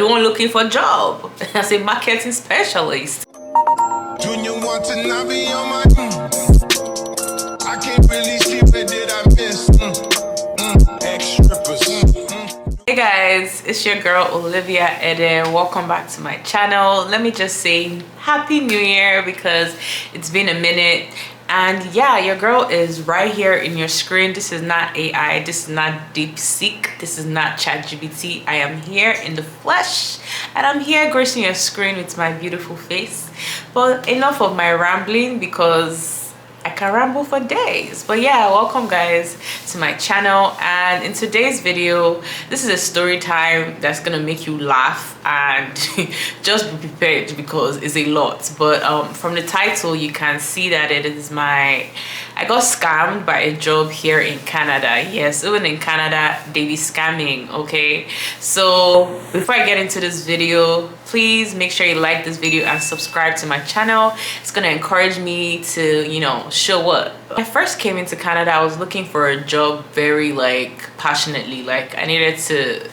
The one looking for a job as a marketing specialist. Junior want to not be on my I can't really sleep, it did I miss ex-strippers. Hey guys, it's your girl Olivia Eden. Welcome back to my channel. Let me just say Happy New Year because it's been a minute. And yeah, your girl is right here in your screen. This is not AI, this is not DeepSeek, this is not ChatGPT. I am here in the flesh and I'm here gracing your screen with my beautiful face. But enough of my rambling because I can ramble for days. But yeah, welcome guys to my channel, and in today's video, this is a story time that's gonna make you laugh, and just be prepared because it's a lot. But from the title you can see that it is I got scammed by a job here in Canada. Yes, even in Canada they be scamming. Okay, so before I get into this video, please make sure you like this video and subscribe to my channel. It's gonna encourage me to, you know, show up. When I first came into Canada, I was looking for a job very passionately. I needed to,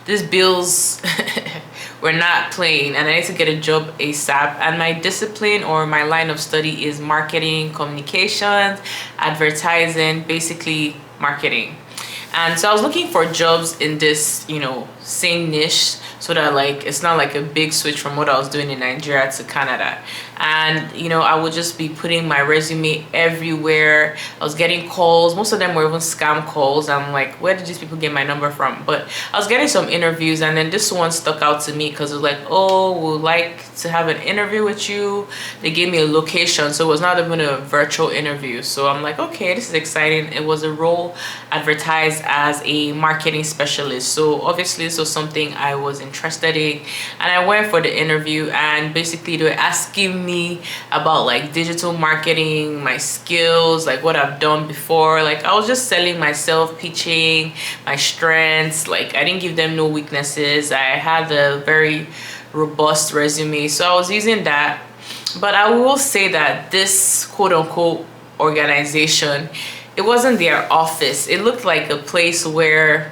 these bills were not playing and I need to get a job ASAP. And my discipline or my line of study is marketing, communications, advertising, basically marketing. And so I was looking for jobs in this, you know, same niche, so that it's not a big switch from what I was doing in Nigeria to Canada. And you know, I would just be putting my resume everywhere. I was getting calls, most of them were even scam calls. I'm like, where did these people get my number from? But I was getting some interviews, and then this one stuck out to me because it was like, oh, we'd like to have an interview with you. They gave me a location, so it was not even a virtual interview. So I'm like, okay, this is exciting. It was a role advertised as a marketing specialist, so obviously this was something I was interested in. And I went for the interview, and basically they were asking me about digital marketing, my skills, what I've done before. I was just selling myself, pitching my strengths. I didn't give them no weaknesses. I had a very robust resume, so I was using that. But I will say that this quote-unquote organization, it wasn't their office. It looked like a place where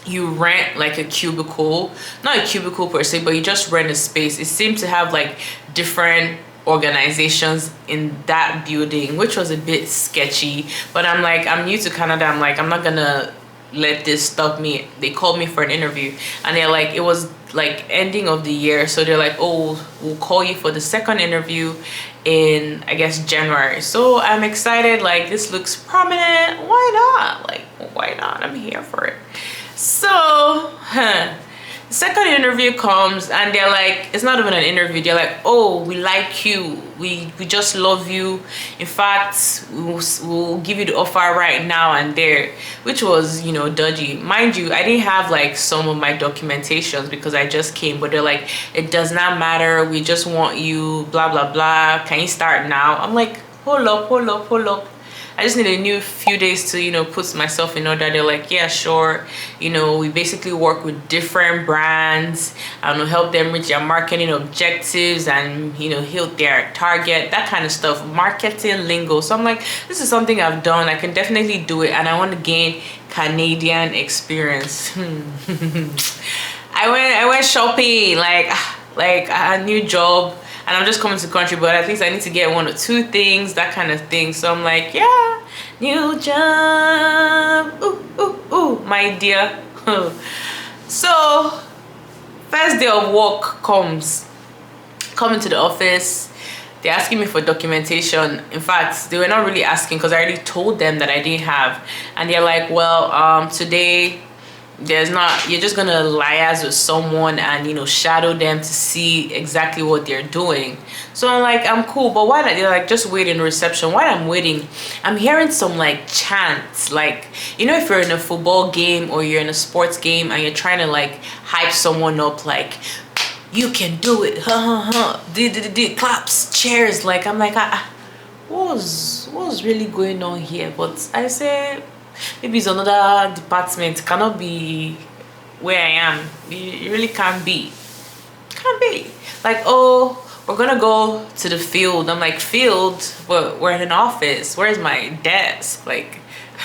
you rent a cubicle, not a cubicle per se, but you just rent a space. It seemed to have different organizations in that building, which was a bit sketchy. But I'm new to Canada. I'm not gonna let this stop me. They called me for an interview, and they're it was ending of the year, so they're oh, we'll call you for the second interview in, I guess, January. So I'm excited. This looks prominent. Why not? Why not? I'm here for it. So the second interview comes, and they're it's not even an interview. They're oh, we like you, we just love you. In fact, we'll give you the offer right now and there, which was, you know, dodgy. Mind you, I didn't have some of my documentations because I just came, but they're it does not matter, we just want you, blah blah blah, can you start now? I'm hold up, I just need a new few days to, you know, put myself in order. They're yeah, sure. You know, we basically work with different brands and help them reach their marketing objectives and, you know, hit their target, that kind of stuff, marketing lingo. So I'm this is something I've done. I can definitely do it, and I want to gain Canadian experience. I went shopping, a new job, and I'm just coming to the country, but at least I need to get one or two things, that kind of thing. So I'm yeah, new job, ooh, my dear. So first day of work coming to the office. They're asking me for documentation. In fact, they were not really asking because I already told them that I didn't have. And they're well, today there's not, you're just gonna liaise with someone and, you know, shadow them to see exactly what they're doing. So I'm I'm cool, but why not? They're just wait in reception. While I'm waiting, I'm hearing some chants, you know, if you're in a football game or you're in a sports game and you're trying to hype someone up, you can do it, claps, cheers. I'm what was really going on here? But I say maybe it's another department, cannot be where I am. It really can't be. Oh, we're gonna go to the field. I'm field? But we're in an office. Where's my desk?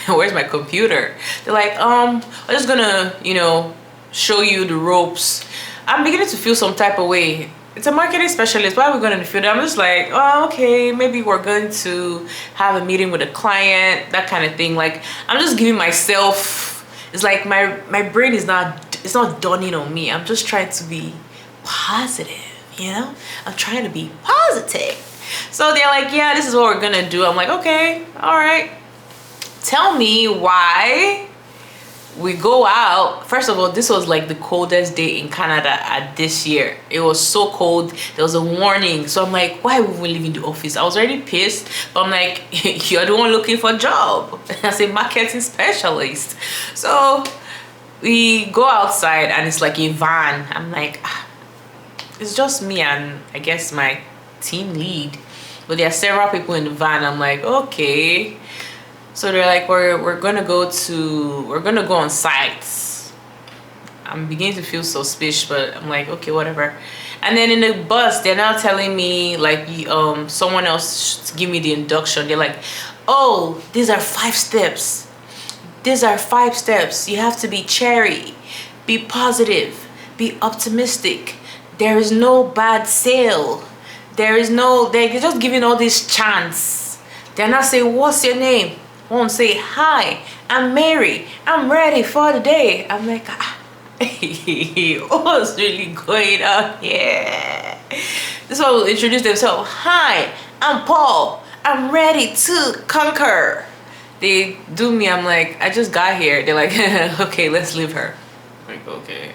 Where's my computer? They're I'm just gonna, you know, show you the ropes I'm beginning to feel some type of way. It's a marketing specialist. Why are we going in the field? I'm just like, oh, okay, maybe we're going to have a meeting with a client, that kind of thing. Like, I'm just giving myself, it's like my brain is not, it's not dawning on me. I'm just trying to be positive, you know? I'm trying to be positive. So they're like, yeah, this is what we're gonna do. I'm like, okay, all right. Tell me why we go out. First of all, this was like the coldest day in Canada at this year. It was so cold. There was a warning. So I'm like, why are we leaving the office? I was already pissed, but I'm like, you're the one looking for a job as a marketing specialist. So we go outside and it's like a van. I'm like, it's just me and I guess my team lead, but there are several people in the van. I'm like, okay. So they're like, we're gonna go on site. I'm beginning to feel suspicious, but I'm like, okay, whatever. And then in the bus, they're now telling me like, someone else give me the induction. They're like, oh, these are 5 steps. These are 5 steps. You have to be cherry, be positive, be optimistic. There is no bad sale. They're just giving all this chance. They're not saying, what's your name? Won't say, hi, I'm Mary, I'm ready for the day. I'm like, what's really going on here? This one will introduce themselves. Hi, I'm Paul, I'm ready to conquer. They do me, I'm like, I just got here. They're like, okay, let's leave her. I'm like, okay.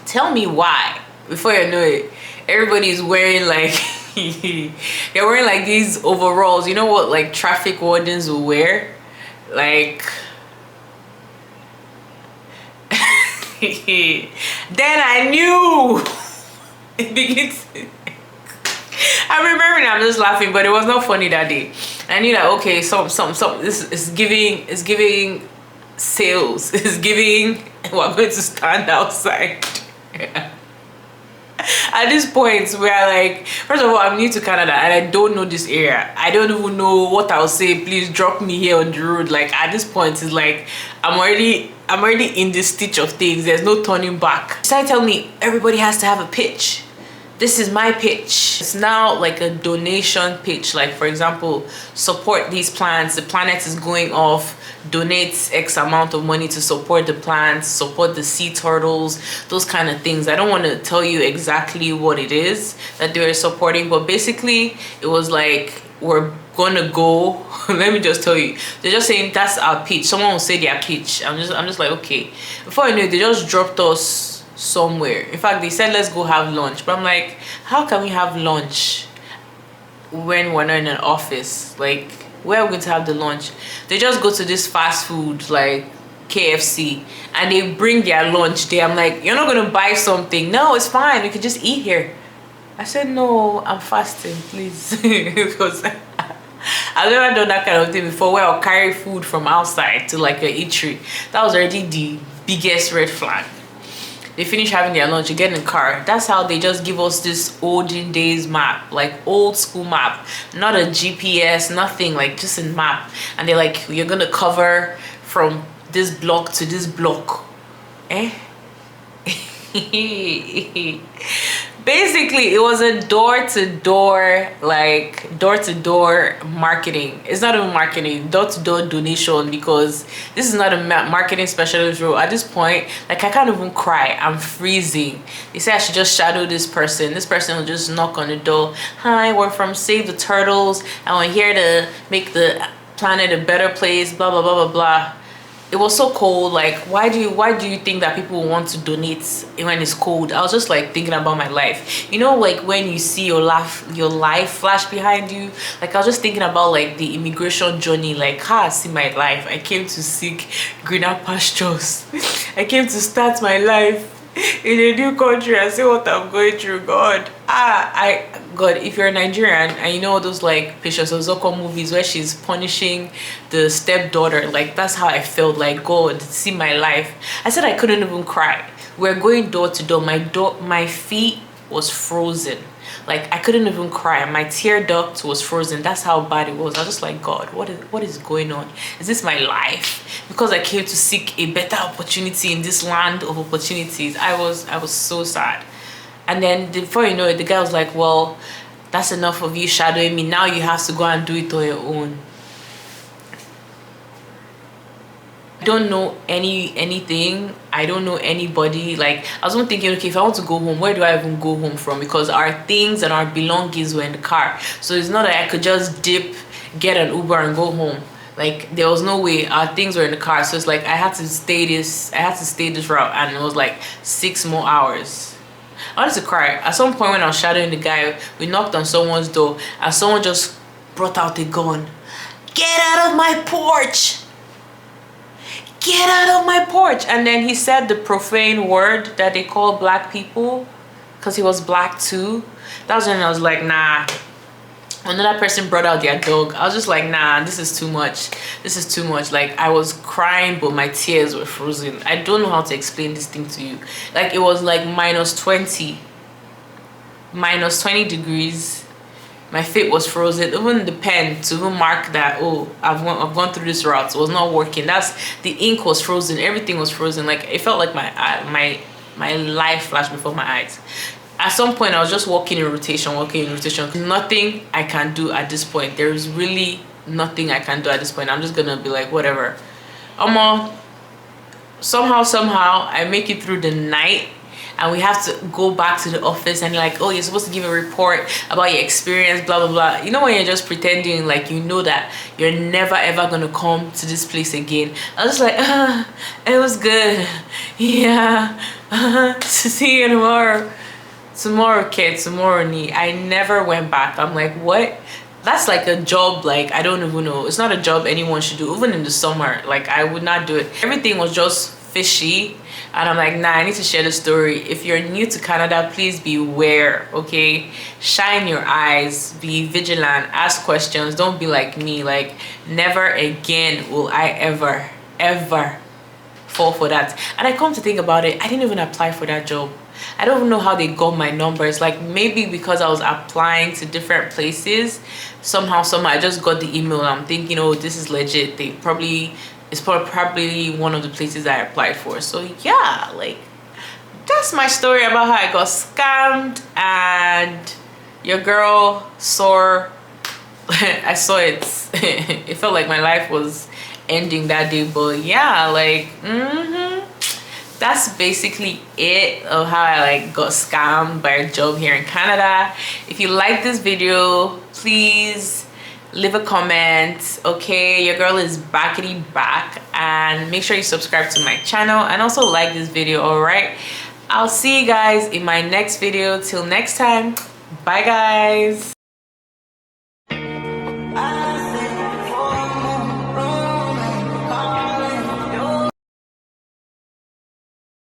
Tell me why. Before you know it, everybody's wearing like, they're wearing like these overalls. You know what like traffic wardens will wear? Like, then I knew. It begins. I remember now, I'm just laughing, but it was not funny that day. I knew that, okay, this is giving sales. It's giving, we're going to stand outside. At this point, we are like, first of all, I'm new to Canada and I don't know this area. I don't even know what I'll say. Please drop me here on the road. Like, at this point, it's like I'm already in the stitch of things. There's no turning back. Started telling me everybody has to have a pitch. This is my pitch. It's now like a donation pitch. Like, for example, support these plants. The planet is going off. Donate X amount of money to support the plants, support the sea turtles, those kind of things. I don't want to tell you exactly what it is that they're supporting, but basically it was like, we're gonna go. Let me just tell you, they're just saying that's our pitch. Someone will say their pitch. I'm just like, okay. Before I knew it, they just dropped us somewhere. In fact, they said let's go have lunch, but I'm like, how can we have lunch when we're not in an office? Like, where are we going to have the lunch? They just go to this fast food like KFC and they bring their lunch there. I'm like, you're not going to buy something? No, it's fine, we could just eat here. I said, no, I'm fasting, please. Because I've never done that kind of thing before, where I'll carry food from outside to like an eatery. That was already the biggest red flag. They finish having their lunch, you get in the car. That's how they just give us this olden days map, like old school map, not a GPS, nothing, like just a map. And they're like, you're gonna cover from this block to this block. Basically, it was a door-to-door marketing. It's not even marketing, door-to-door donation, because this is not a marketing specialist role. At this point, like, I can't even cry. I'm freezing. They say I should just shadow this person. This person will just knock on the door. Hi, we're from Save the Turtles, and we're here to make the planet a better place, blah blah blah blah blah. It was so cold. Like, why do you think that people want to donate when it's cold? I was just like thinking about my life. You know, like when you see your life flash behind you. Like, I was just thinking about like the immigration journey. Like, how I see my life. I came to seek greener pastures. I came to start my life in a new country and see what I'm going through. God, God, if you're a Nigerian and you know those like Patience Ozoko movies where she's punishing the stepdaughter, like that's how I felt. Like, God, see my life. I said I couldn't even cry. We're going door to door. My feet was frozen. Like I couldn't even cry. My tear duct was frozen. That's how bad it was. I was just like, God, what is going on? Is this my life? Because I came to seek a better opportunity in this land of opportunities. I was so sad. And then before you know it, the guy was like, well, that's enough of you shadowing me. Now you have to go and do it on your own. I don't know anything. I don't know anybody. Like I was even thinking, okay, if I want to go home, where do I even go home from? Because our things and our belongings were in the car, so it's not that I could just dip, get an Uber and go home. Like there was no way. Our things were in the car, so it's like I had to stay this route, and it was like 6 more hours. I wanted to cry. At some point when I was shadowing the guy, we knocked on someone's door and someone just brought out a gun. Get out of my porch! Get out of my porch! And then he said the profane word that they call black people, because he was black too. That was when I was like, nah. Another person brought out their dog. I was just like, nah, this is too much. This is too much. Like I was crying, but my tears were frozen. I don't know how to explain this thing to you. Like it was like minus 20 degrees. My feet was frozen. Even the pen to even mark that, oh, I've gone through this route, was not working. That's the ink was frozen. Everything was frozen. Like it felt like my life flashed before my eyes. At some point, I was just walking in rotation. Nothing I can do at this point. There is really nothing I can do at this point. I'm just gonna be like, whatever. Somehow I make it through the night. And we have to go back to the office and like, oh, you're supposed to give a report about your experience, blah, blah, blah. You know when you're just pretending like you know that you're never, ever going to come to this place again. I was just like, it was good. Yeah. See you tomorrow. Tomorrow, kid. Tomorrow, knee. I never went back. I'm like, what? That's like a job, like, I don't even know. It's not a job anyone should do, even in the summer. Like, I would not do it. Everything was just fishy. And I'm like, nah, I need to share the story. If you're new to Canada, please beware, okay? Shine your eyes, be vigilant, ask questions. Don't be like me. Like, never again will I ever fall for that. And I come to think about it, I didn't even apply for that job. I don't even know how they got my numbers. Like maybe because I was applying to different places, somehow I just got the email. I'm thinking, oh, this is legit. It's probably one of the places I applied for. So yeah, like that's my story about how I got scammed, and your girl saw I saw it. It felt like my life was ending that day, but yeah, like that's basically it of how I like got scammed by a job here in Canada. If you like this video, please leave a comment. Okay, your girl is back, and make sure you subscribe to my channel and also like this video. All right, I'll see you guys in my next video. Till next time, bye guys.